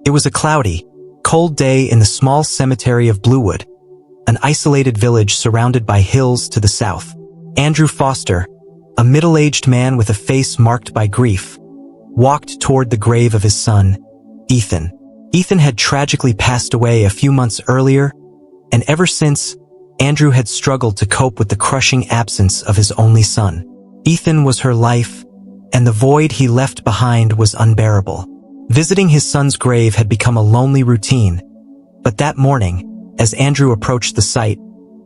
It was a cloudy, cold day in the small cemetery of Bluewood, an isolated village surrounded by hills to the south. Andrew Foster, a middle-aged man with a face marked by grief, walked toward the grave of his son, Ethan. Ethan had tragically passed away a few months earlier, and ever since, Andrew had struggled to cope with the crushing absence of his only son. Ethan was her life, and the void he left behind was unbearable. Visiting his son's grave had become a lonely routine, but that morning, as Andrew approached the site,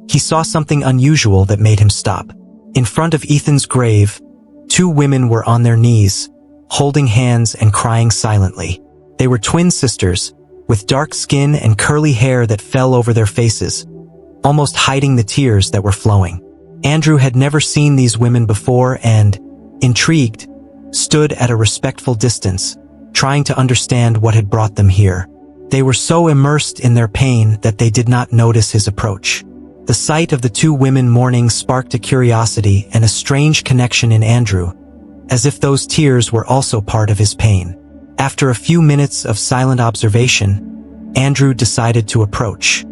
he saw something unusual that made him stop. In front of Ethan's grave, two women were on their knees, holding hands and crying silently. They were twin sisters, with dark skin and curly hair that fell over their faces, almost hiding the tears that were flowing. Andrew had never seen these women before and, intrigued, stood at a respectful distance, trying to understand what had brought them here. They were so immersed in their pain that they did not notice his approach. The sight of the two women mourning sparked a curiosity and a strange connection in Andrew, as if those tears were also part of his pain. After a few minutes of silent observation, Andrew decided to approach.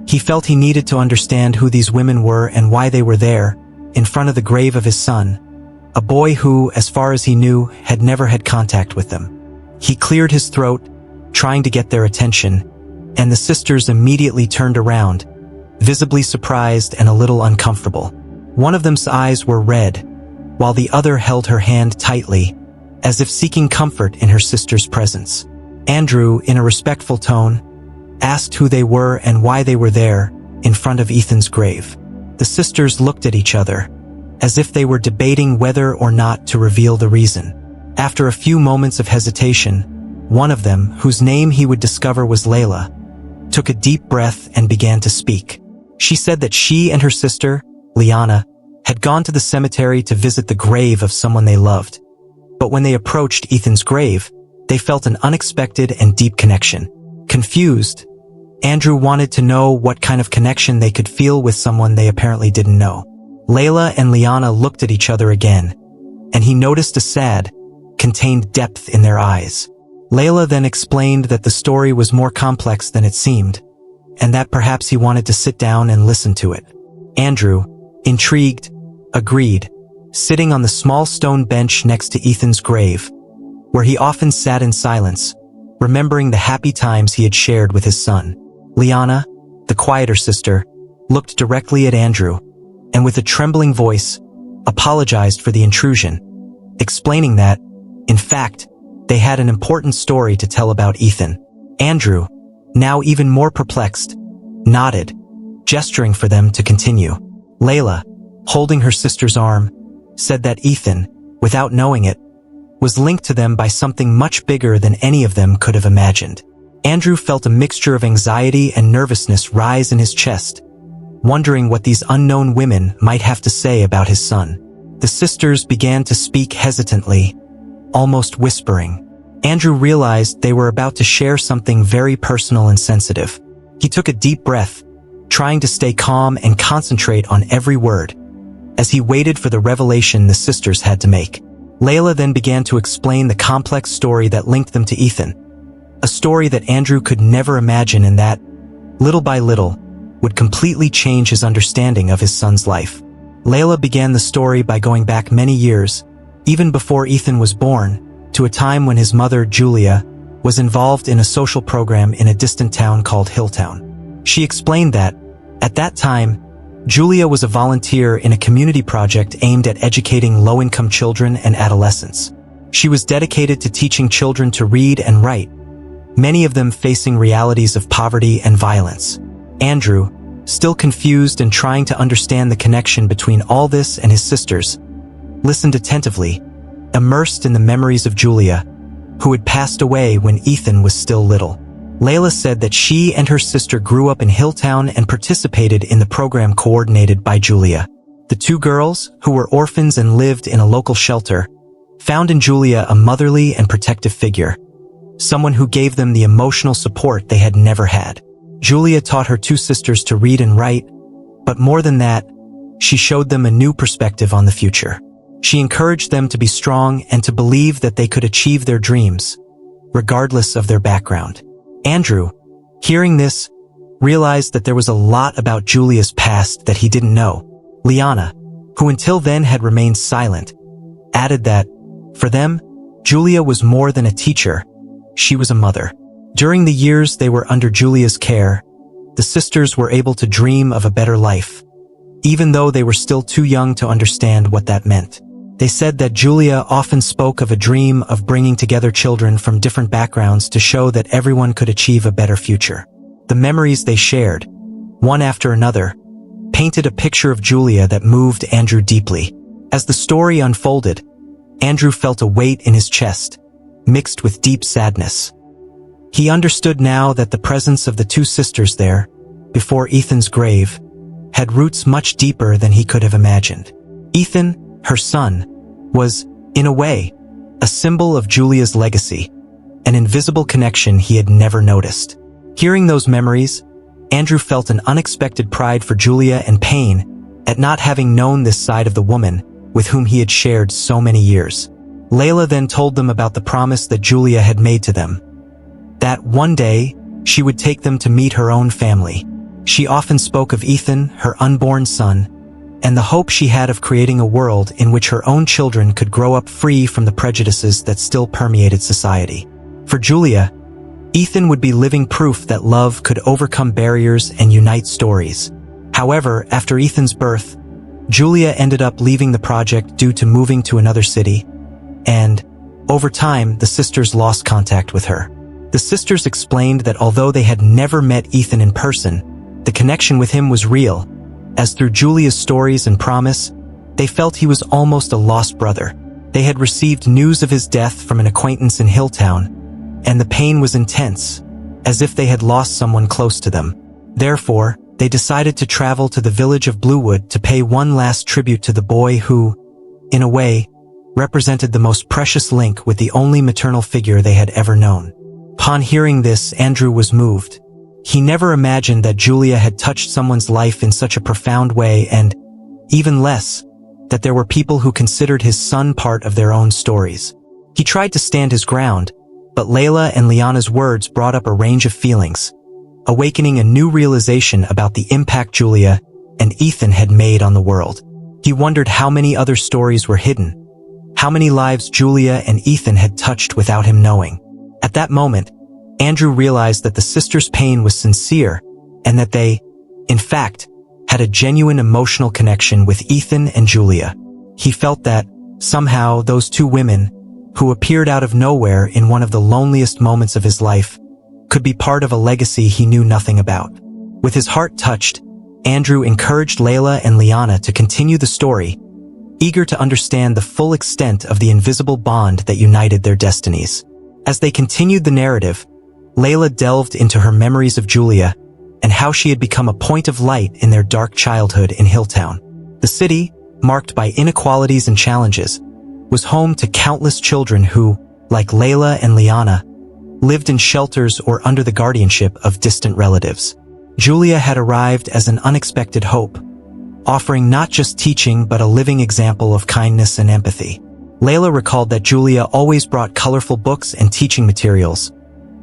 He felt he needed to understand who these women were and why they were there, in front of the grave of his son, a boy who, as far as he knew, had never had contact with them. He cleared his throat, trying to get their attention, and the sisters immediately turned around, visibly surprised and a little uncomfortable. One of them's eyes were red, while the other held her hand tightly, as if seeking comfort in her sister's presence. Andrew, in a respectful tone, asked who they were and why they were there, in front of Ethan's grave. The sisters looked at each other, as if they were debating whether or not to reveal the reason. After a few moments of hesitation, one of them, whose name he would discover was Layla, took a deep breath and began to speak. She said that she and her sister, Liana, had gone to the cemetery to visit the grave of someone they loved. But when they approached Ethan's grave, they felt an unexpected and deep connection. Confused, Andrew wanted to know what kind of connection they could feel with someone they apparently didn't know. Layla and Liana looked at each other again, and he noticed a sad, contained depth in their eyes. Layla then explained that the story was more complex than it seemed, and that perhaps he wanted to sit down and listen to it. Andrew, intrigued, agreed, sitting on the small stone bench next to Ethan's grave, where he often sat in silence, remembering the happy times he had shared with his son. Liana, the quieter sister, looked directly at Andrew, and with a trembling voice, apologized for the intrusion, explaining that, in fact, they had an important story to tell about Ethan. Andrew, now even more perplexed, nodded, gesturing for them to continue. Layla, holding her sister's arm, said that Ethan, without knowing it, was linked to them by something much bigger than any of them could have imagined. Andrew felt a mixture of anxiety and nervousness rise in his chest, wondering what these unknown women might have to say about his son. The sisters began to speak hesitantly, almost whispering. Andrew realized they were about to share something very personal and sensitive. He took a deep breath, trying to stay calm and concentrate on every word, as he waited for the revelation the sisters had to make. Layla then began to explain the complex story that linked them to Ethan, a story that Andrew could never imagine and that, little by little, would completely change his understanding of his son's life. Layla began the story by going back many years, even before Ethan was born, to a time when his mother, Julia, was involved in a social program in a distant town called Hilltown. She explained that, at that time, Julia was a volunteer in a community project aimed at educating low-income children and adolescents. She was dedicated to teaching children to read and write, many of them facing realities of poverty and violence. Andrew, still confused and trying to understand the connection between all this and his sisters, listened attentively, immersed in the memories of Julia, who had passed away when Ethan was still little. Layla said that she and her sister grew up in Hilltown and participated in the program coordinated by Julia. The two girls, who were orphans and lived in a local shelter, found in Julia a motherly and protective figure, someone who gave them the emotional support they had never had. Julia taught her two sisters to read and write, but more than that, she showed them a new perspective on the future. She encouraged them to be strong and to believe that they could achieve their dreams, regardless of their background. Andrew, hearing this, realized that there was a lot about Julia's past that he didn't know. Liana, who until then had remained silent, added that, for them, Julia was more than a teacher, she was a mother. During the years they were under Julia's care, the sisters were able to dream of a better life, even though they were still too young to understand what that meant. They said that Julia often spoke of a dream of bringing together children from different backgrounds to show that everyone could achieve a better future. The memories they shared, one after another, painted a picture of Julia that moved Andrew deeply. As the story unfolded, Andrew felt a weight in his chest, mixed with deep sadness. He understood now that the presence of the two sisters there, before Ethan's grave, had roots much deeper than he could have imagined. Ethan, her son, was, in a way, a symbol of Julia's legacy, an invisible connection he had never noticed. Hearing those memories, Andrew felt an unexpected pride for Julia and pain at not having known this side of the woman with whom he had shared so many years. Layla then told them about the promise that Julia had made to them, that one day she would take them to meet her own family. She often spoke of Ethan, her unborn son, and the hope she had of creating a world in which her own children could grow up free from the prejudices that still permeated society. For Julia, Ethan would be living proof that love could overcome barriers and unite stories. However, after Ethan's birth, Julia ended up leaving the project due to moving to another city, and, over time, the sisters lost contact with her. The sisters explained that although they had never met Ethan in person, the connection with him was real, as through Julia's stories and promise, they felt he was almost a lost brother. They had received news of his death from an acquaintance in Hilltown, and the pain was intense, as if they had lost someone close to them. Therefore, they decided to travel to the village of Bluewood to pay one last tribute to the boy who, in a way, represented the most precious link with the only maternal figure they had ever known. Upon hearing this, Andrew was moved. He never imagined that Julia had touched someone's life in such a profound way, and, even less, that there were people who considered his son part of their own stories. He tried to stand his ground, but Layla and Liana's words brought up a range of feelings, awakening a new realization about the impact Julia and Ethan had made on the world. He wondered how many other stories were hidden, how many lives Julia and Ethan had touched without him knowing. At that moment, Andrew realized that the sisters' pain was sincere and that they, in fact, had a genuine emotional connection with Ethan and Julia. He felt that, somehow, those two women, who appeared out of nowhere in one of the loneliest moments of his life, could be part of a legacy he knew nothing about. With his heart touched, Andrew encouraged Layla and Liana to continue the story, eager to understand the full extent of the invisible bond that united their destinies. As they continued the narrative, Layla delved into her memories of Julia and how she had become a point of light in their dark childhood in Hilltown. The city, marked by inequalities and challenges, was home to countless children who, like Layla and Liana, lived in shelters or under the guardianship of distant relatives. Julia had arrived as an unexpected hope, offering not just teaching but a living example of kindness and empathy. Layla recalled that Julia always brought colorful books and teaching materials,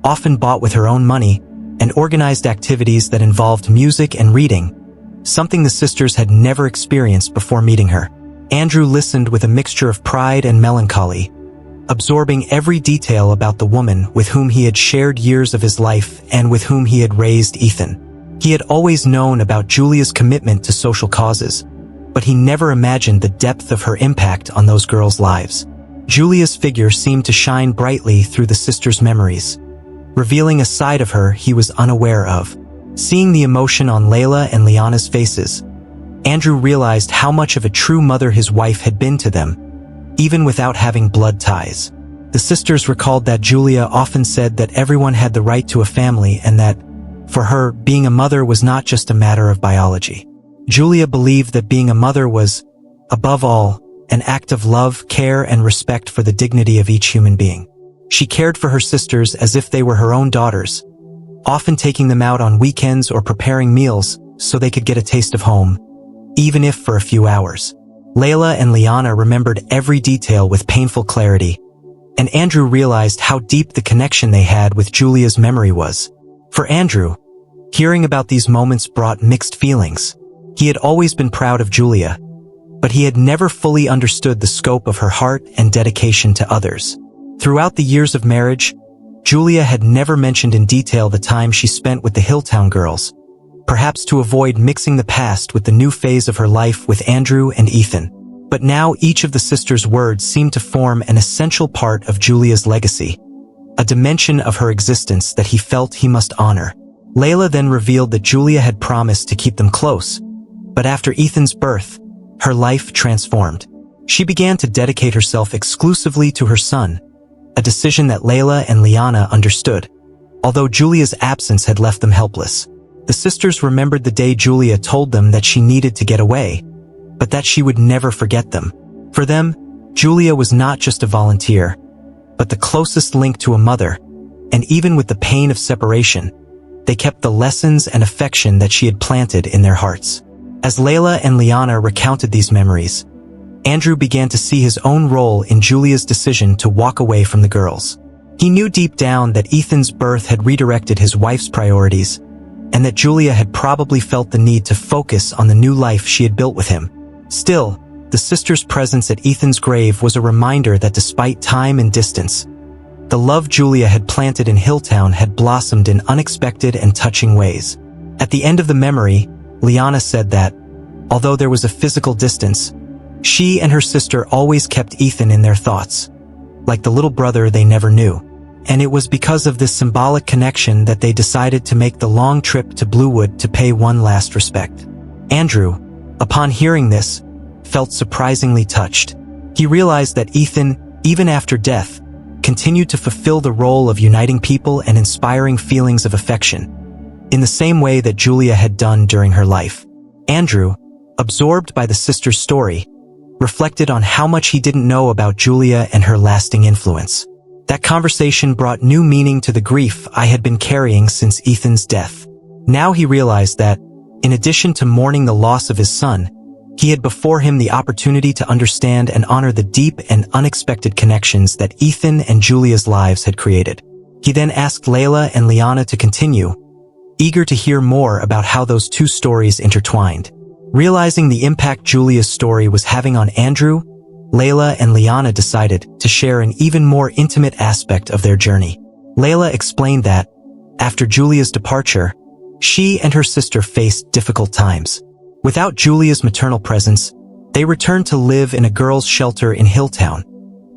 often bought with her own money, and organized activities that involved music and reading, something the sisters had never experienced before meeting her. Andrew listened with a mixture of pride and melancholy, absorbing every detail about the woman with whom he had shared years of his life and with whom he had raised Ethan. He had always known about Julia's commitment to social causes, but he never imagined the depth of her impact on those girls' lives. Julia's figure seemed to shine brightly through the sisters' memories, revealing a side of her he was unaware of. Seeing the emotion on Layla and Liana's faces, Andrew realized how much of a true mother his wife had been to them, even without having blood ties. The sisters recalled that Julia often said that everyone had the right to a family and that, for her, being a mother was not just a matter of biology. Julia believed that being a mother was, above all, an act of love, care, and respect for the dignity of each human being. She cared for her sisters as if they were her own daughters, often taking them out on weekends or preparing meals so they could get a taste of home, even if for a few hours. Layla and Liana remembered every detail with painful clarity, and Andrew realized how deep the connection they had with Julia's memory was. For Andrew, hearing about these moments brought mixed feelings. He had always been proud of Julia, but he had never fully understood the scope of her heart and dedication to others. Throughout the years of marriage, Julia had never mentioned in detail the time she spent with the Hilltown girls, perhaps to avoid mixing the past with the new phase of her life with Andrew and Ethan. But now each of the sisters' words seemed to form an essential part of Julia's legacy, a dimension of her existence that he felt he must honor. Layla then revealed that Julia had promised to keep them close, but after Ethan's birth, her life transformed. She began to dedicate herself exclusively to her son, a decision that Layla and Liana understood, although Julia's absence had left them helpless. The sisters remembered the day Julia told them that she needed to get away, but that she would never forget them. For them, Julia was not just a volunteer, but the closest link to a mother, and even with the pain of separation, they kept the lessons and affection that she had planted in their hearts. As Layla and Liana recounted these memories, Andrew began to see his own role in Julia's decision to walk away from the girls. He knew deep down that Ethan's birth had redirected his wife's priorities, and that Julia had probably felt the need to focus on the new life she had built with him. Still, the sisters' presence at Ethan's grave was a reminder that despite time and distance, the love Julia had planted in Hilltown had blossomed in unexpected and touching ways. At the end of the memory, Liana said that, although there was a physical distance, she and her sister always kept Ethan in their thoughts, like the little brother they never knew. And it was because of this symbolic connection that they decided to make the long trip to Bluewood to pay one last respect. Andrew, upon hearing this, felt surprisingly touched. He realized that Ethan, even after death, continued to fulfill the role of uniting people and inspiring feelings of affection, in the same way that Julia had done during her life. Andrew, absorbed by the sisters' story, reflected on how much he didn't know about Julia and her lasting influence. That conversation brought new meaning to the grief I had been carrying since Ethan's death. Now he realized that, in addition to mourning the loss of his son, he had before him the opportunity to understand and honor the deep and unexpected connections that Ethan and Julia's lives had created. He then asked Layla and Liana to continue, eager to hear more about how those two stories intertwined. Realizing the impact Julia's story was having on Andrew, Layla and Liana decided to share an even more intimate aspect of their journey. Layla explained that, after Julia's departure, she and her sister faced difficult times. Without Julia's maternal presence, they returned to live in a girls' shelter in Hilltown,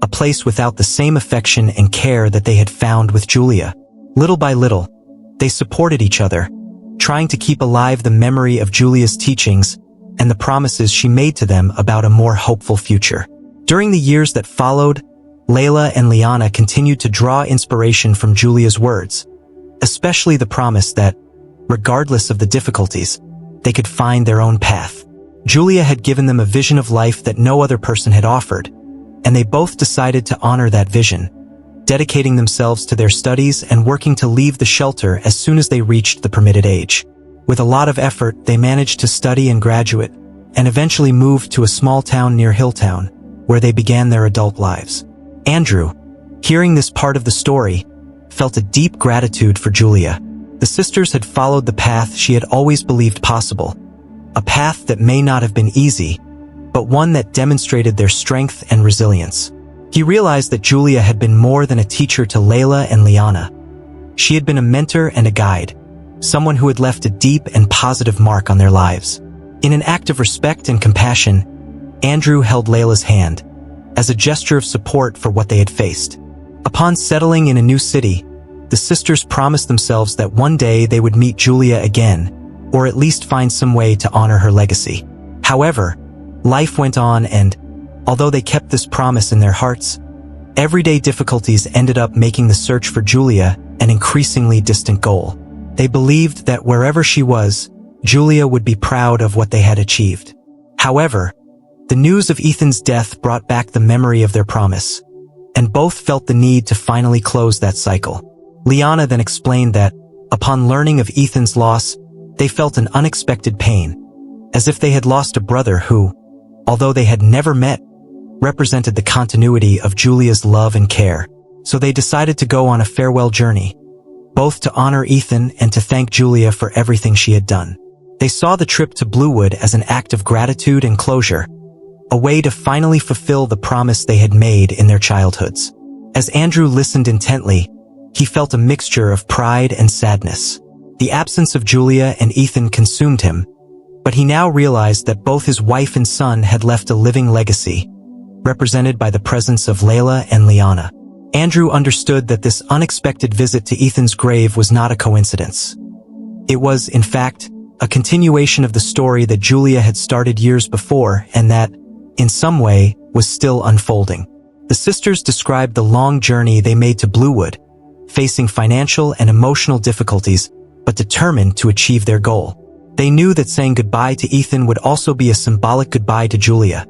a place without the same affection and care that they had found with Julia. Little by little, they supported each other, trying to keep alive the memory of Julia's teachings and the promises she made to them about a more hopeful future. During the years that followed, Layla and Liana continued to draw inspiration from Julia's words, especially the promise that, regardless of the difficulties, they could find their own path. Julia had given them a vision of life that no other person had offered, and they both decided to honor that vision, dedicating themselves to their studies and working to leave the shelter as soon as they reached the permitted age. With a lot of effort, they managed to study and graduate, and eventually moved to a small town near Hilltown, where they began their adult lives. Andrew, hearing this part of the story, felt a deep gratitude for Julia. The sisters had followed the path she had always believed possible, a path that may not have been easy, but one that demonstrated their strength and resilience. He realized that Julia had been more than a teacher to Layla and Liana. She had been a mentor and a guide, someone who had left a deep and positive mark on their lives. In an act of respect and compassion, Andrew held Layla's hand, as a gesture of support for what they had faced. Upon settling in a new city, the sisters promised themselves that one day they would meet Julia again, or at least find some way to honor her legacy. However, life went on and, although they kept this promise in their hearts, everyday difficulties ended up making the search for Julia an increasingly distant goal. They believed that wherever she was, Julia would be proud of what they had achieved. However, the news of Ethan's death brought back the memory of their promise, and both felt the need to finally close that cycle. Liana then explained that, upon learning of Ethan's loss, they felt an unexpected pain, as if they had lost a brother who, although they had never met, represented the continuity of Julia's love and care. So they decided to go on a farewell journey, both to honor Ethan and to thank Julia for everything she had done. They saw the trip to Bluewood as an act of gratitude and closure, a way to finally fulfill the promise they had made in their childhoods. As Andrew listened intently, he felt a mixture of pride and sadness. The absence of Julia and Ethan consumed him, but he now realized that both his wife and son had left a living legacy, represented by the presence of Layla and Liana. Andrew understood that this unexpected visit to Ethan's grave was not a coincidence. It was, in fact, a continuation of the story that Julia had started years before and that, in some way, was still unfolding. The sisters described the long journey they made to Bluewood, facing financial and emotional difficulties, but determined to achieve their goal. They knew that saying goodbye to Ethan would also be a symbolic goodbye to Julia,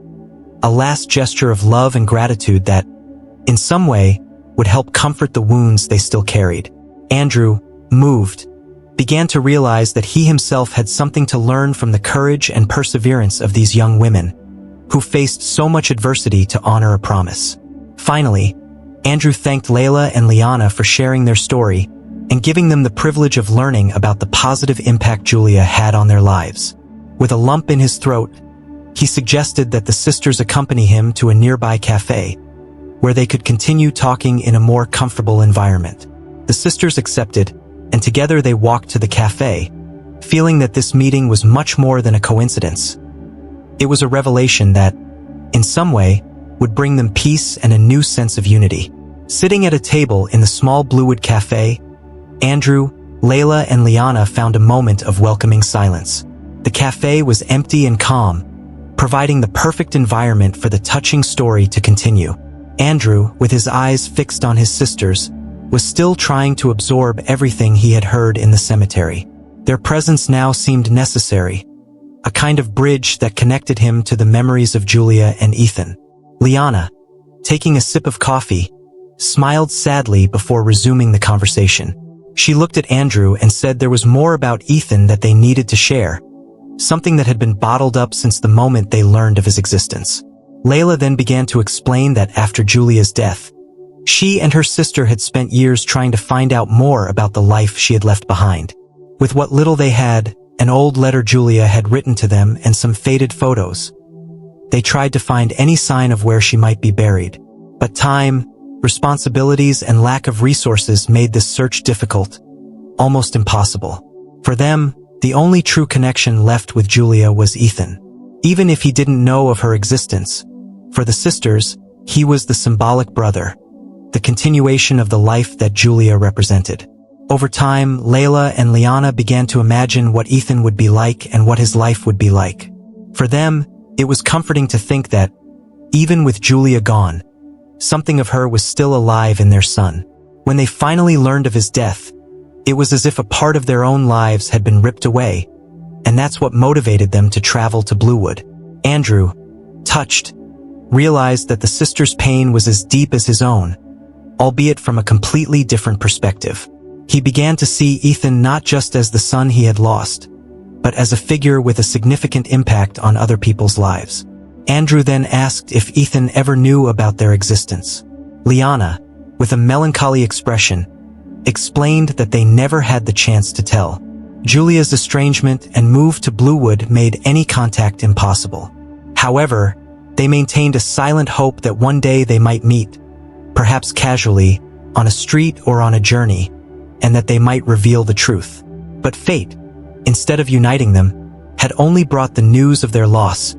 a last gesture of love and gratitude that, in some way, would help comfort the wounds they still carried. Andrew, moved, began to realize that he himself had something to learn from the courage and perseverance of these young women, who faced so much adversity to honor a promise. Finally, Andrew thanked Layla and Liana for sharing their story and giving them the privilege of learning about the positive impact Julia had on their lives. With a lump in his throat, he suggested that the sisters accompany him to a nearby cafe, where they could continue talking in a more comfortable environment. The sisters accepted, and together they walked to the cafe, feeling that this meeting was much more than a coincidence. It was a revelation that, in some way, would bring them peace and a new sense of unity. Sitting at a table in the small Bluewood cafe, Andrew, Layla, and Liana found a moment of welcoming silence. The cafe was empty and calm, providing the perfect environment for the touching story to continue. Andrew, with his eyes fixed on his sisters, was still trying to absorb everything he had heard in the cemetery. Their presence now seemed necessary, a kind of bridge that connected him to the memories of Julia and Ethan. Liana, taking a sip of coffee, smiled sadly before resuming the conversation. She looked at Andrew and said there was more about Ethan that they needed to share, something that had been bottled up since the moment they learned of his existence. Layla then began to explain that after Julia's death, she and her sister had spent years trying to find out more about the life she had left behind. With what little they had, an old letter Julia had written to them and some faded photos, they tried to find any sign of where she might be buried. But time, responsibilities, and lack of resources made this search difficult, almost impossible. For them, the only true connection left with Julia was Ethan. Even if he didn't know of her existence, for the sisters, he was the symbolic brother, the continuation of the life that Julia represented. Over time, Layla and Liana began to imagine what Ethan would be like and what his life would be like. For them, it was comforting to think that, even with Julia gone, something of her was still alive in their son. When they finally learned of his death, it was as if a part of their own lives had been ripped away, and that's what motivated them to travel to Bluewood. Andrew, touched, realized that the sisters' pain was as deep as his own, albeit from a completely different perspective. He began to see Ethan not just as the son he had lost, but as a figure with a significant impact on other people's lives. Andrew then asked if Ethan ever knew about their existence. Liana, with a melancholy expression, explained that they never had the chance to tell. Julia's estrangement and move to Bluewood made any contact impossible. However, they maintained a silent hope that one day they might meet, perhaps casually, on a street or on a journey, and that they might reveal the truth. But fate, instead of uniting them, had only brought the news of their loss,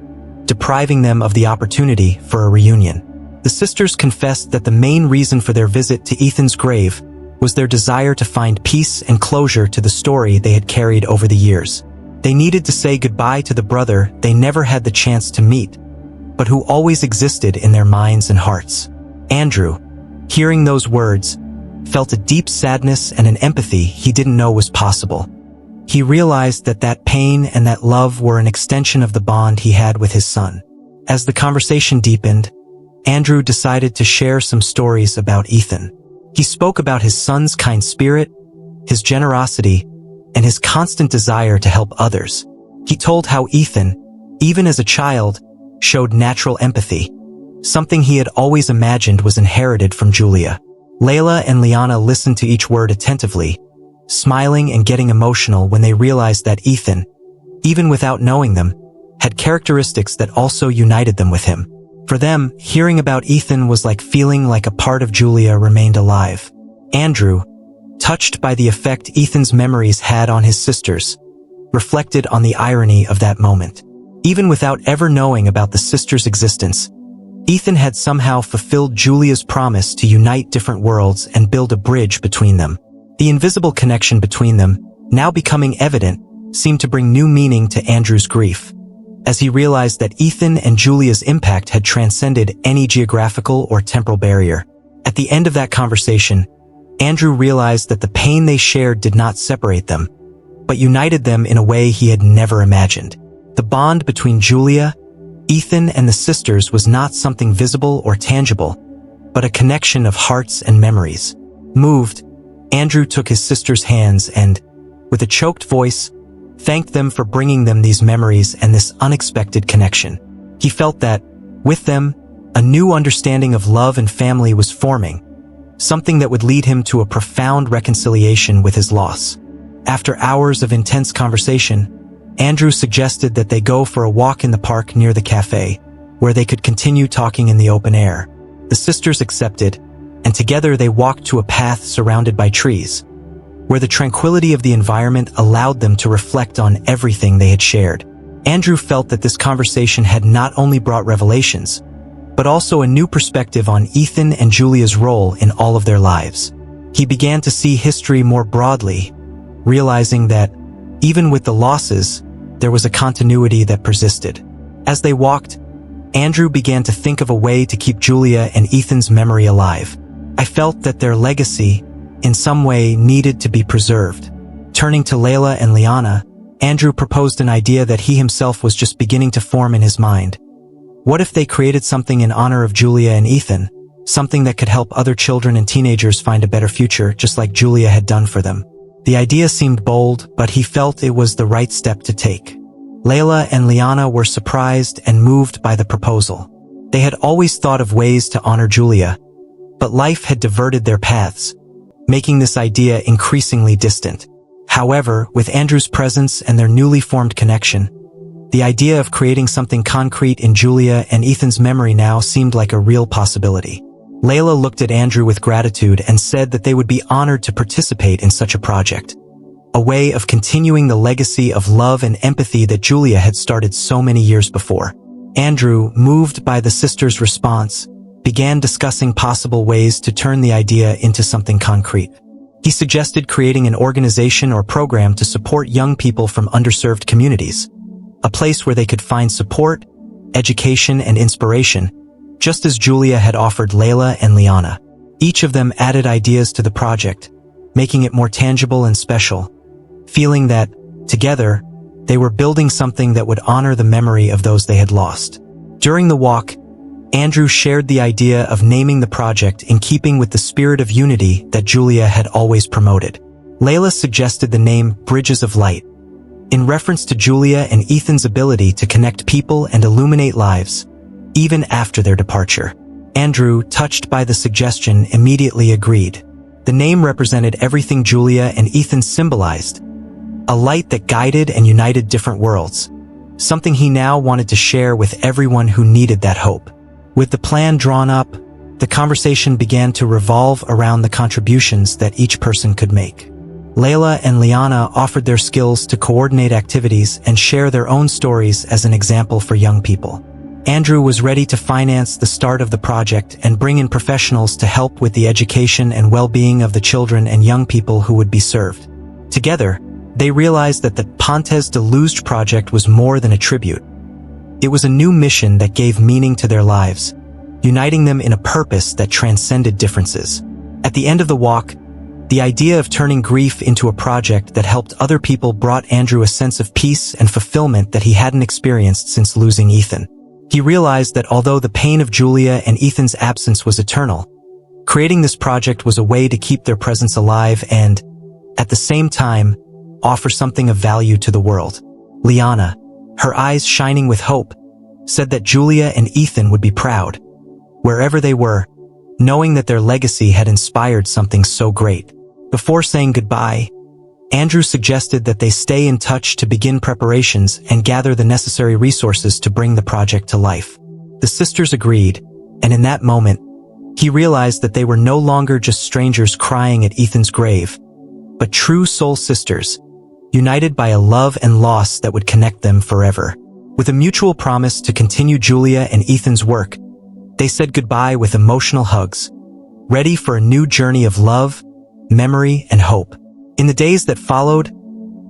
depriving them of the opportunity for a reunion. The sisters confessed that the main reason for their visit to Ethan's grave was their desire to find peace and closure to the story they had carried over the years. They needed to say goodbye to the brother they never had the chance to meet, but who always existed in their minds and hearts. Andrew, hearing those words, felt a deep sadness and an empathy he didn't know was possible. He realized that that pain and that love were an extension of the bond he had with his son. As the conversation deepened, Andrew decided to share some stories about Ethan. He spoke about his son's kind spirit, his generosity, and his constant desire to help others. He told how Ethan, even as a child, showed natural empathy, something he had always imagined was inherited from Julia. Layla and Liana listened to each word attentively, smiling and getting emotional when they realized that Ethan, even without knowing them, had characteristics that also united them with him. For them, hearing about Ethan was like feeling like a part of Julia remained alive. Andrew, touched by the effect Ethan's memories had on his sisters, reflected on the irony of that moment. Even without ever knowing about the sisters' existence, Ethan had somehow fulfilled Julia's promise to unite different worlds and build a bridge between them. The invisible connection between them, now becoming evident, seemed to bring new meaning to Andrew's grief, as he realized that Ethan and Julia's impact had transcended any geographical or temporal barrier. At the end of that conversation, Andrew realized that the pain they shared did not separate them, but united them in a way he had never imagined. The bond between Julia, Ethan, and the sisters was not something visible or tangible, but a connection of hearts and memories. Moved, Andrew took his sisters' hands and, with a choked voice, thanked them for bringing them these memories and this unexpected connection. He felt that, with them, a new understanding of love and family was forming, something that would lead him to a profound reconciliation with his loss. After hours of intense conversation, Andrew suggested that they go for a walk in the park near the cafe, where they could continue talking in the open air. The sisters accepted, and together they walked to a path surrounded by trees, where the tranquility of the environment allowed them to reflect on everything they had shared. Andrew felt that this conversation had not only brought revelations, but also a new perspective on Ethan and Julia's role in all of their lives. He began to see history more broadly, realizing that, even with the losses, there was a continuity that persisted. As they walked, Andrew began to think of a way to keep Julia and Ethan's memory alive. I felt that their legacy, in some way, needed to be preserved. Turning to Layla and Liana, Andrew proposed an idea that he himself was just beginning to form in his mind. What if they created something in honor of Julia and Ethan, something that could help other children and teenagers find a better future, just like Julia had done for them? The idea seemed bold, but he felt it was the right step to take. Layla and Liana were surprised and moved by the proposal. They had always thought of ways to honor Julia, but life had diverted their paths, making this idea increasingly distant. However, with Andrew's presence and their newly formed connection, the idea of creating something concrete in Julia and Ethan's memory now seemed like a real possibility. Layla looked at Andrew with gratitude and said that they would be honored to participate in such a project, a way of continuing the legacy of love and empathy that Julia had started so many years before. Andrew, moved by the sisters' response, began discussing possible ways to turn the idea into something concrete. He suggested creating an organization or program to support young people from underserved communities, a place where they could find support, education, and inspiration, just as Julia had offered Layla and Liana. Each of them added ideas to the project, making it more tangible and special, feeling that, together, they were building something that would honor the memory of those they had lost. During the walk, Andrew shared the idea of naming the project in keeping with the spirit of unity that Julia had always promoted. Layla suggested the name Bridges of Light, in reference to Julia and Ethan's ability to connect people and illuminate lives, even after their departure. Andrew, touched by the suggestion, immediately agreed. The name represented everything Julia and Ethan symbolized, a light that guided and united different worlds, something he now wanted to share with everyone who needed that hope. With the plan drawn up, the conversation began to revolve around the contributions that each person could make. Layla and Liana offered their skills to coordinate activities and share their own stories as an example for young people. Andrew was ready to finance the start of the project and bring in professionals to help with the education and well-being of the children and young people who would be served. Together, they realized that the Pontes de Luz project was more than a tribute. It was a new mission that gave meaning to their lives, uniting them in a purpose that transcended differences. At the end of the walk, the idea of turning grief into a project that helped other people brought Andrew a sense of peace and fulfillment that he hadn't experienced since losing Ethan. He realized that although the pain of Julia and Ethan's absence was eternal, creating this project was a way to keep their presence alive and, at the same time, offer something of value to the world. Liana, her eyes shining with hope, said that Julia and Ethan would be proud, wherever they were, knowing that their legacy had inspired something so great. Before saying goodbye, Andrew suggested that they stay in touch to begin preparations and gather the necessary resources to bring the project to life. The sisters agreed, and in that moment, he realized that they were no longer just strangers crying at Ethan's grave, but true soul sisters, united by a love and loss that would connect them forever. With a mutual promise to continue Julia and Ethan's work, they said goodbye with emotional hugs, ready for a new journey of love, memory, and hope. In the days that followed,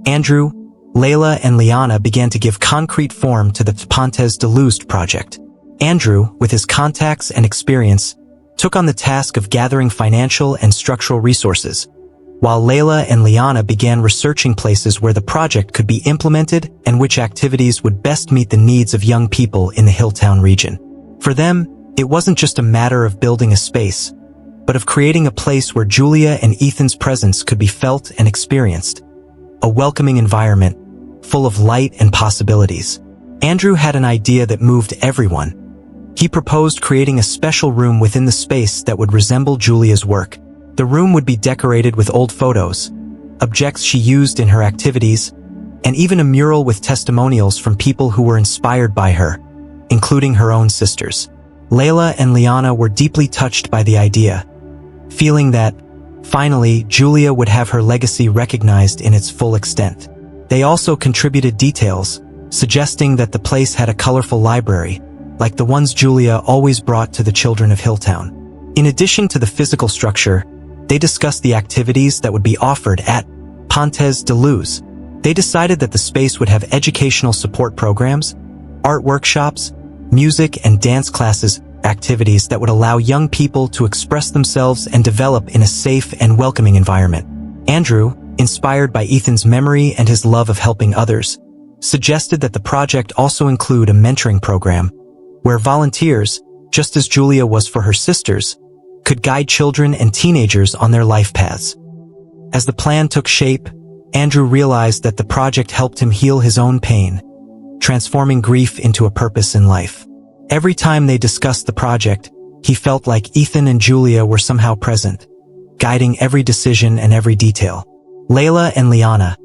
Andrew, Layla, and Liana began to give concrete form to the Pontes de Luz project. Andrew, with his contacts and experience, took on the task of gathering financial and structural resources, while Layla and Liana began researching places where the project could be implemented and which activities would best meet the needs of young people in the Hilltown region. For them, it wasn't just a matter of building a space, but of creating a place where Julia and Ethan's presence could be felt and experienced, a welcoming environment full of light and possibilities. Andrew had an idea that moved everyone. He proposed creating a special room within the space that would resemble Julia's work. The room would be decorated with old photos, objects she used in her activities, and even a mural with testimonials from people who were inspired by her, including her own sisters. Layla and Liana were deeply touched by the idea, feeling that, finally, Julia would have her legacy recognized in its full extent. They also contributed details, suggesting that the place had a colorful library, like the ones Julia always brought to the children of Hilltown. In addition to the physical structure, they discussed the activities that would be offered at Pontes de Luz. They decided that the space would have educational support programs, art workshops, music and dance classes, activities that would allow young people to express themselves and develop in a safe and welcoming environment. Andrew, inspired by Ethan's memory and his love of helping others, suggested that the project also include a mentoring program where volunteers, just as Julia was for her sisters, could guide children and teenagers on their life paths. As the plan took shape, Andrew realized that the project helped him heal his own pain, transforming grief into a purpose in life. Every time they discussed the project, he felt like Ethan and Julia were somehow present, guiding every decision and every detail. Layla and Liana,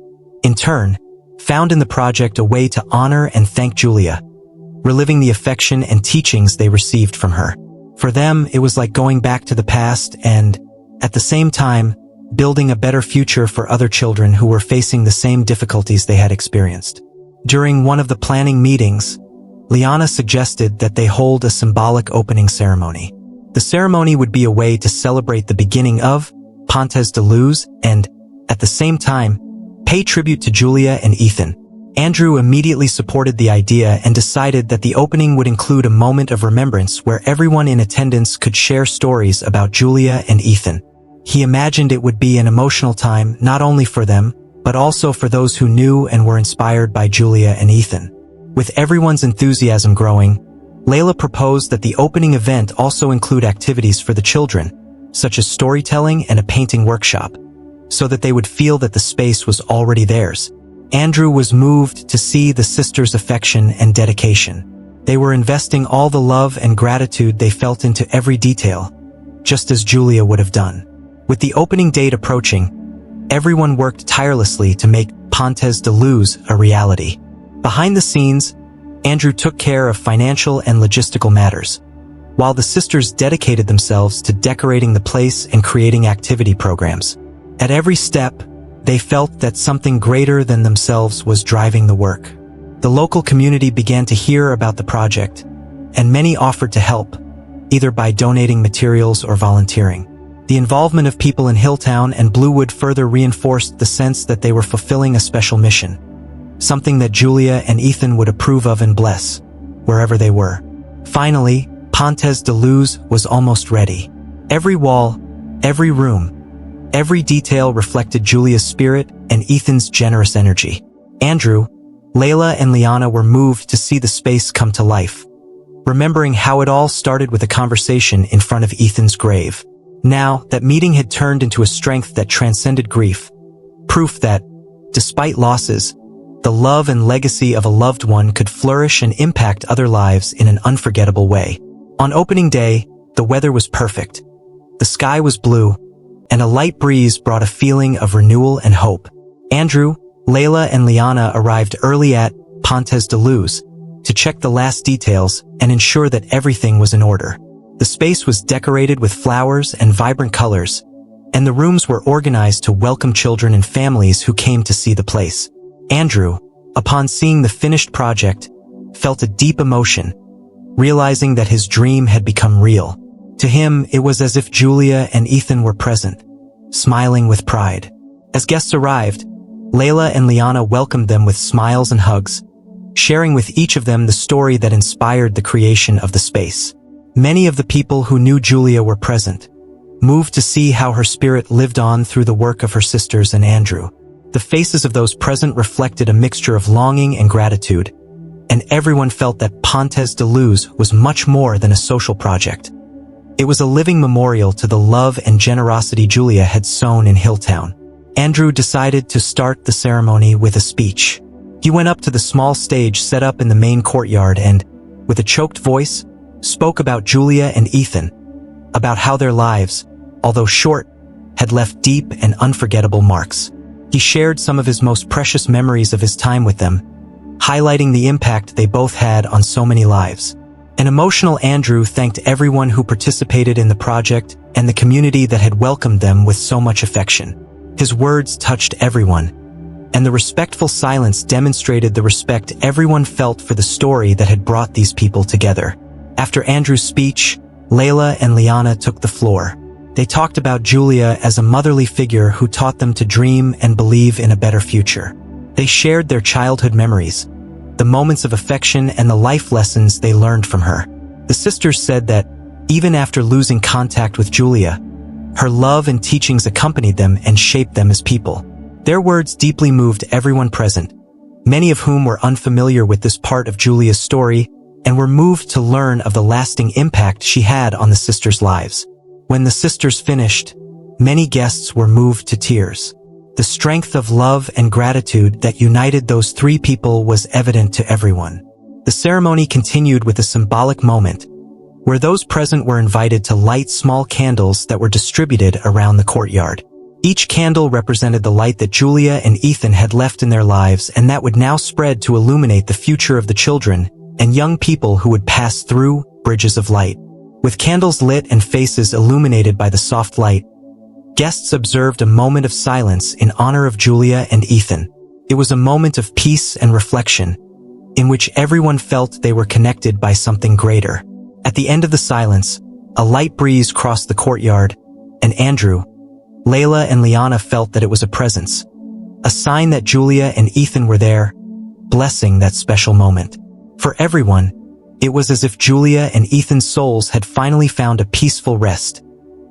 in turn, found in the project a way to honor and thank Julia, reliving the affection and teachings they received from her. For them, it was like going back to the past and, at the same time, building a better future for other children who were facing the same difficulties they had experienced. During one of the planning meetings, Liana suggested that they hold a symbolic opening ceremony. The ceremony would be a way to celebrate the beginning of Pontes de Luz and, at the same time, pay tribute to Julia and Ethan. Andrew immediately supported the idea and decided that the opening would include a moment of remembrance where everyone in attendance could share stories about Julia and Ethan. He imagined it would be an emotional time not only for them, but also for those who knew and were inspired by Julia and Ethan. With everyone's enthusiasm growing, Layla proposed that the opening event also include activities for the children, such as storytelling and a painting workshop, so that they would feel that the space was already theirs. Andrew was moved to see the sisters' affection and dedication. They were investing all the love and gratitude they felt into every detail, just as Julia would have done. With the opening date approaching, everyone worked tirelessly to make Pontes de Luz a reality. Behind the scenes, Andrew took care of financial and logistical matters, while the sisters dedicated themselves to decorating the place and creating activity programs. At every step, they felt that something greater than themselves was driving the work. The local community began to hear about the project, and many offered to help, either by donating materials or volunteering. The involvement of people in Hilltown and Bluewood further reinforced the sense that they were fulfilling a special mission, something that Julia and Ethan would approve of and bless, wherever they were. Finally, Pontes de Luz was almost ready. Every wall, every room, every detail reflected Julia's spirit and Ethan's generous energy. Andrew, Layla, and Liana were moved to see the space come to life, remembering how it all started with a conversation in front of Ethan's grave. Now, that meeting had turned into a strength that transcended grief, proof that, despite losses, the love and legacy of a loved one could flourish and impact other lives in an unforgettable way. On opening day, the weather was perfect. The sky was blue, and a light breeze brought a feeling of renewal and hope. Andrew, Layla, and Liana arrived early at Pontes de Luz to check the last details and ensure that everything was in order. The space was decorated with flowers and vibrant colors, and the rooms were organized to welcome children and families who came to see the place. Andrew, upon seeing the finished project, felt a deep emotion, realizing that his dream had become real. To him, it was as if Julia and Ethan were present, smiling with pride. As guests arrived, Layla and Liana welcomed them with smiles and hugs, sharing with each of them the story that inspired the creation of the space. Many of the people who knew Julia were present, moved to see how her spirit lived on through the work of her sisters and Andrew. The faces of those present reflected a mixture of longing and gratitude, and everyone felt that Pontes de Luz was much more than a social project. It was a living memorial to the love and generosity Julia had sown in Hilltown. Andrew decided to start the ceremony with a speech. He went up to the small stage set up in the main courtyard and, with a choked voice, spoke about Julia and Ethan, about how their lives, although short, had left deep and unforgettable marks. He shared some of his most precious memories of his time with them, highlighting the impact they both had on so many lives. An emotional Andrew thanked everyone who participated in the project and the community that had welcomed them with so much affection. His words touched everyone, and the respectful silence demonstrated the respect everyone felt for the story that had brought these people together. After Andrew's speech, Layla and Liana took the floor. They talked about Julia as a motherly figure who taught them to dream and believe in a better future. They shared their childhood memories, the moments of affection and the life lessons they learned from her. The sisters said that, even after losing contact with Julia, her love and teachings accompanied them and shaped them as people. Their words deeply moved everyone present, many of whom were unfamiliar with this part of Julia's story and were moved to learn of the lasting impact she had on the sisters' lives. When the sisters finished, many guests were moved to tears. The strength of love and gratitude that united those three people was evident to everyone. The ceremony continued with a symbolic moment, where those present were invited to light small candles that were distributed around the courtyard. Each candle represented the light that Julia and Ethan had left in their lives and that would now spread to illuminate the future of the children and young people who would pass through bridges of light. With candles lit and faces illuminated by the soft light, guests observed a moment of silence in honor of Julia and Ethan. It was a moment of peace and reflection, in which everyone felt they were connected by something greater. At the end of the silence, a light breeze crossed the courtyard, and Andrew, Layla, and Liana felt that it was a presence, a sign that Julia and Ethan were there, blessing that special moment. For everyone, it was as if Julia and Ethan's souls had finally found a peaceful rest,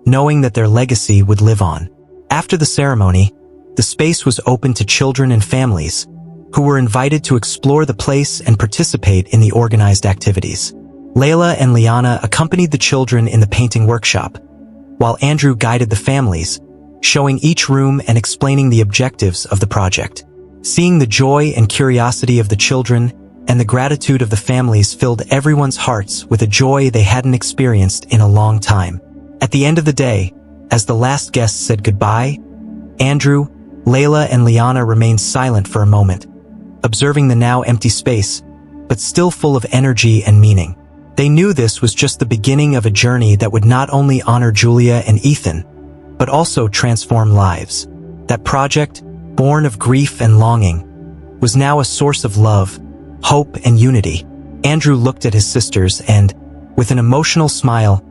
knowing that their legacy would live on. After the ceremony, the space was open to children and families, who were invited to explore the place and participate in the organized activities. Layla and Liana accompanied the children in the painting workshop, while Andrew guided the families, showing each room and explaining the objectives of the project. Seeing the joy and curiosity of the children and the gratitude of the families filled everyone's hearts with a joy they hadn't experienced in a long time. At the end of the day, as the last guests said goodbye, Andrew, Layla, and Liana remained silent for a moment, observing the now empty space, but still full of energy and meaning. They knew this was just the beginning of a journey that would not only honor Julia and Ethan, but also transform lives. That project, born of grief and longing, was now a source of love, hope, and unity. Andrew looked at his sisters and, with an emotional smile,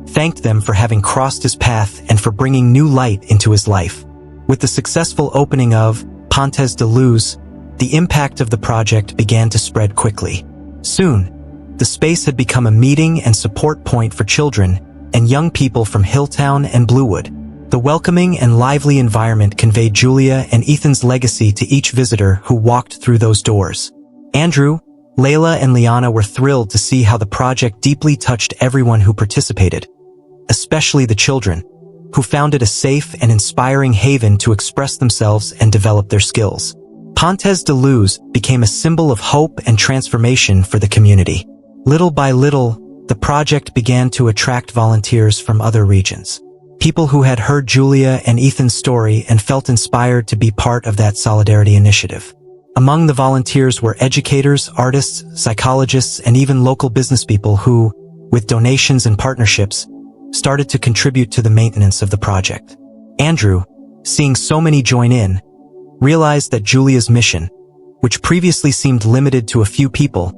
thanked them for having crossed his path and for bringing new light into his life. With the successful opening of Pontes de Luz, the impact of the project began to spread quickly. Soon, the space had become a meeting and support point for children and young people from Hilltown and Bluewood. The welcoming and lively environment conveyed Julia and Ethan's legacy to each visitor who walked through those doors. Andrew, Layla, and Liana were thrilled to see how the project deeply touched everyone who participated, especially the children, who found it a safe and inspiring haven to express themselves and develop their skills. Pontes de Luz became a symbol of hope and transformation for the community. Little by little, the project began to attract volunteers from other regions. People who had heard Julia and Ethan's story and felt inspired to be part of that solidarity initiative. Among the volunteers were educators, artists, psychologists, and even local businesspeople who, with donations and partnerships, started to contribute to the maintenance of the project. Andrew, seeing so many join in, realized that Julia's mission, which previously seemed limited to a few people,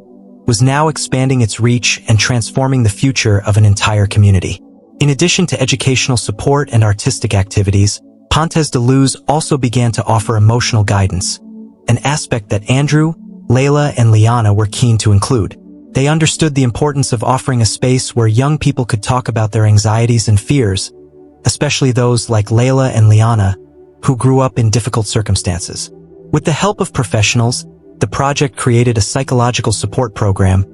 was now expanding its reach and transforming the future of an entire community. In addition to educational support and artistic activities, Pontes de Luz also began to offer emotional guidance, an aspect that Andrew, Layla, and Liana were keen to include. They understood the importance of offering a space where young people could talk about their anxieties and fears, especially those like Layla and Liana, who grew up in difficult circumstances. With the help of professionals, the project created a psychological support program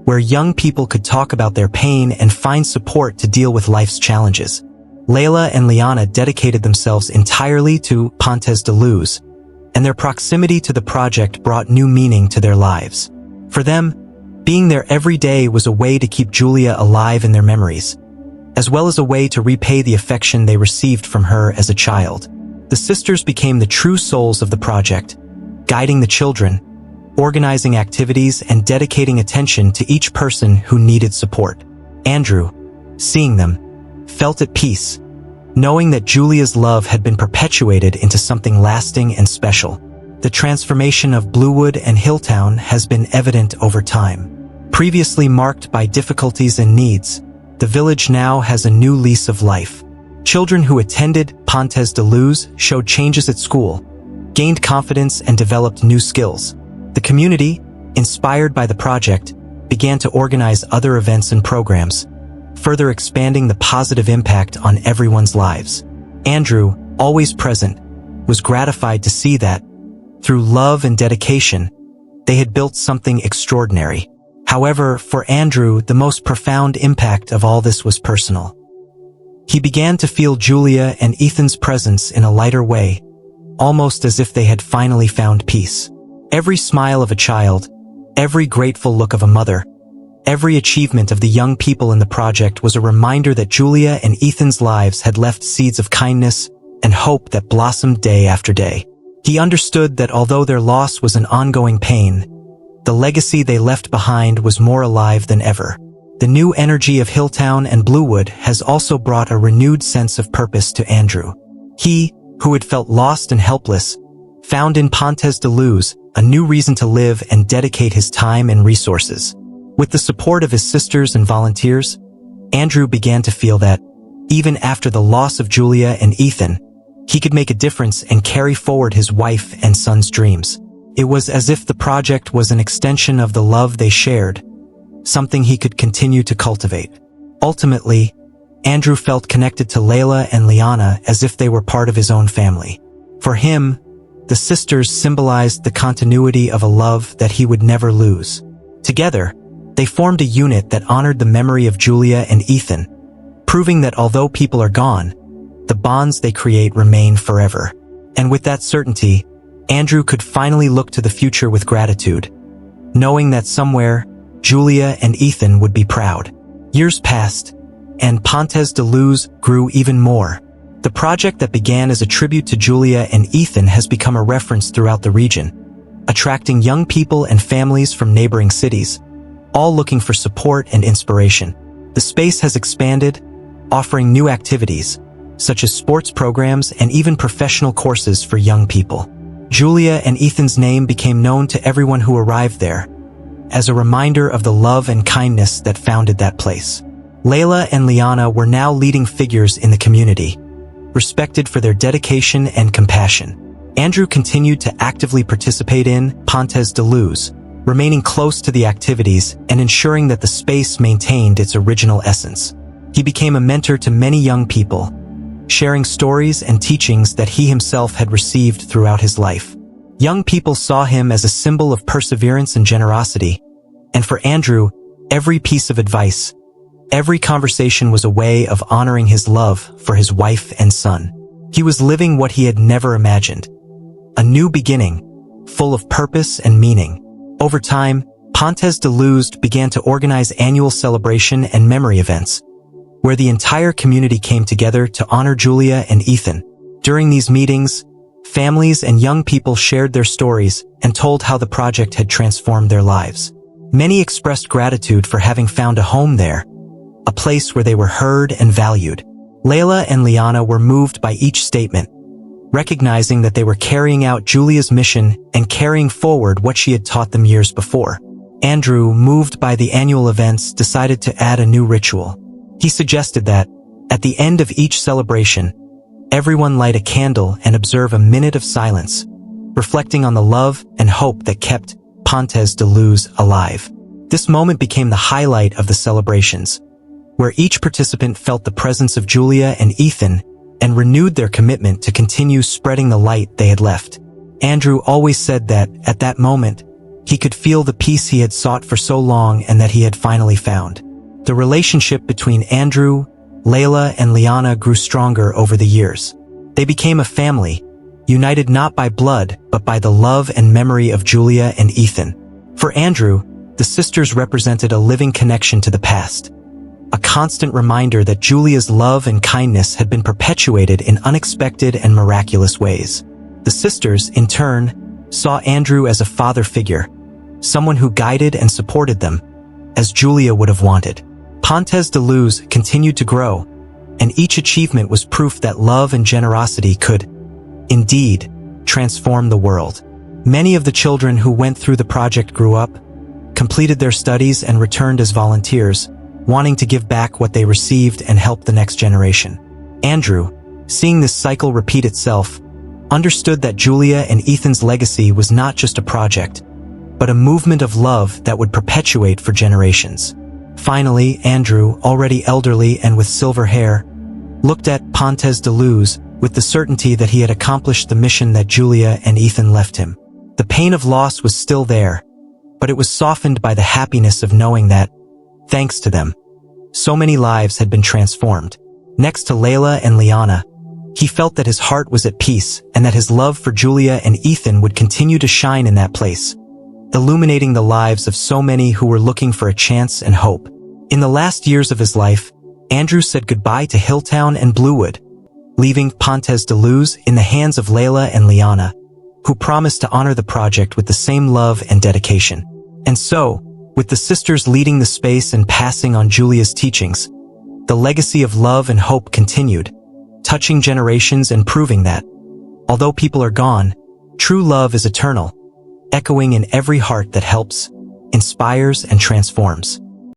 where young people could talk about their pain and find support to deal with life's challenges. Layla and Liana dedicated themselves entirely to Pontes de Luz, and their proximity to the project brought new meaning to their lives. For them, being there every day was a way to keep Julia alive in their memories, as well as a way to repay the affection they received from her as a child. The sisters became the true souls of the project, guiding the children, organizing activities, and dedicating attention to each person who needed support. Andrew, seeing them, felt at peace, knowing that Julia's love had been perpetuated into something lasting and special. The transformation of Bluewood and Hilltown has been evident over time. Previously marked by difficulties and needs, the village now has a new lease of life. Children who attended Pontes de Luz showed changes at school, gained confidence, and developed new skills. The community, inspired by the project, began to organize other events and programs, further expanding the positive impact on everyone's lives. Andrew, always present, was gratified to see that, through love and dedication, they had built something extraordinary. However, for Andrew, the most profound impact of all this was personal. He began to feel Julia and Ethan's presence in a lighter way, almost as if they had finally found peace. Every smile of a child, every grateful look of a mother, every achievement of the young people in the project was a reminder that Julia and Ethan's lives had left seeds of kindness and hope that blossomed day after day. He understood that although their loss was an ongoing pain, the legacy they left behind was more alive than ever. The new energy of Hilltown and Bluewood has also brought a renewed sense of purpose to Andrew. He, who had felt lost and helpless, found in Pontes de Luz a new reason to live and dedicate his time and resources. With the support of his sisters and volunteers, Andrew began to feel that, even after the loss of Julia and Ethan, he could make a difference and carry forward his wife and son's dreams. It was as if the project was an extension of the love they shared, something he could continue to cultivate. Ultimately, Andrew felt connected to Layla and Liana as if they were part of his own family. For him, the sisters symbolized the continuity of a love that he would never lose. Together, they formed a unit that honored the memory of Julia and Ethan, proving that although people are gone, the bonds they create remain forever. And with that certainty, Andrew could finally look to the future with gratitude, knowing that somewhere, Julia and Ethan would be proud. Years passed, and Pontes de Luz grew even more. The project that began as a tribute to Julia and Ethan has become a reference throughout the region, attracting young people and families from neighboring cities, all looking for support and inspiration. The space has expanded, offering new activities, such as sports programs and even professional courses for young people. Julia and Ethan's name became known to everyone who arrived there, as a reminder of the love and kindness that founded that place. Layla and Liana were now leading figures in the community, respected for their dedication and compassion. Andrew continued to actively participate in Pontes de Luz, remaining close to the activities and ensuring that the space maintained its original essence. He became a mentor to many young people, sharing stories and teachings that he himself had received throughout his life. Young people saw him as a symbol of perseverance and generosity, and for Andrew, every piece of advice, every conversation was a way of honoring his love for his wife and son. He was living what he had never imagined, a new beginning, full of purpose and meaning. Over time, Pontes de Luz began to organize annual celebration and memory events, where the entire community came together to honor Julia and Ethan. During these meetings, families and young people shared their stories and told how the project had transformed their lives. Many expressed gratitude for having found a home there, a place where they were heard and valued. Layla and Liana were moved by each statement, recognizing that they were carrying out Julia's mission and carrying forward what she had taught them years before. Andrew, moved by the annual events, decided to add a new ritual. He suggested that, at the end of each celebration, everyone light a candle and observe a minute of silence, reflecting on the love and hope that kept Pontes de Luz alive. This moment became the highlight of the celebrations, where each participant felt the presence of Julia and Ethan and renewed their commitment to continue spreading the light they had left. Andrew always said that, at that moment, he could feel the peace he had sought for so long and that he had finally found. The relationship between Andrew, Layla, and Liana grew stronger over the years. They became a family, united not by blood, but by the love and memory of Julia and Ethan. For Andrew, the sisters represented a living connection to the past, a constant reminder that Julia's love and kindness had been perpetuated in unexpected and miraculous ways. The sisters, in turn, saw Andrew as a father figure, someone who guided and supported them, as Julia would have wanted. Pontes de Luz continued to grow, and each achievement was proof that love and generosity could, indeed, transform the world. Many of the children who went through the project grew up, completed their studies, and returned as volunteers, wanting to give back what they received and help the next generation. Andrew, seeing this cycle repeat itself, understood that Julia and Ethan's legacy was not just a project, but a movement of love that would perpetuate for generations. Finally, Andrew, already elderly and with silver hair, looked at Pontes de Luz with the certainty that he had accomplished the mission that Julia and Ethan left him. The pain of loss was still there, but it was softened by the happiness of knowing that, thanks to them, so many lives had been transformed. Next to Layla and Liana, he felt that his heart was at peace and that his love for Julia and Ethan would continue to shine in that place, illuminating the lives of so many who were looking for a chance and hope. In the last years of his life, Andrew said goodbye to Hilltown and Bluewood, leaving Pontes de Luz in the hands of Layla and Liana, who promised to honor the project with the same love and dedication. And so, with the sisters leading the space and passing on Julia's teachings, the legacy of love and hope continued, touching generations and proving that, although people are gone, true love is eternal, echoing in every heart that helps, inspires, and transforms.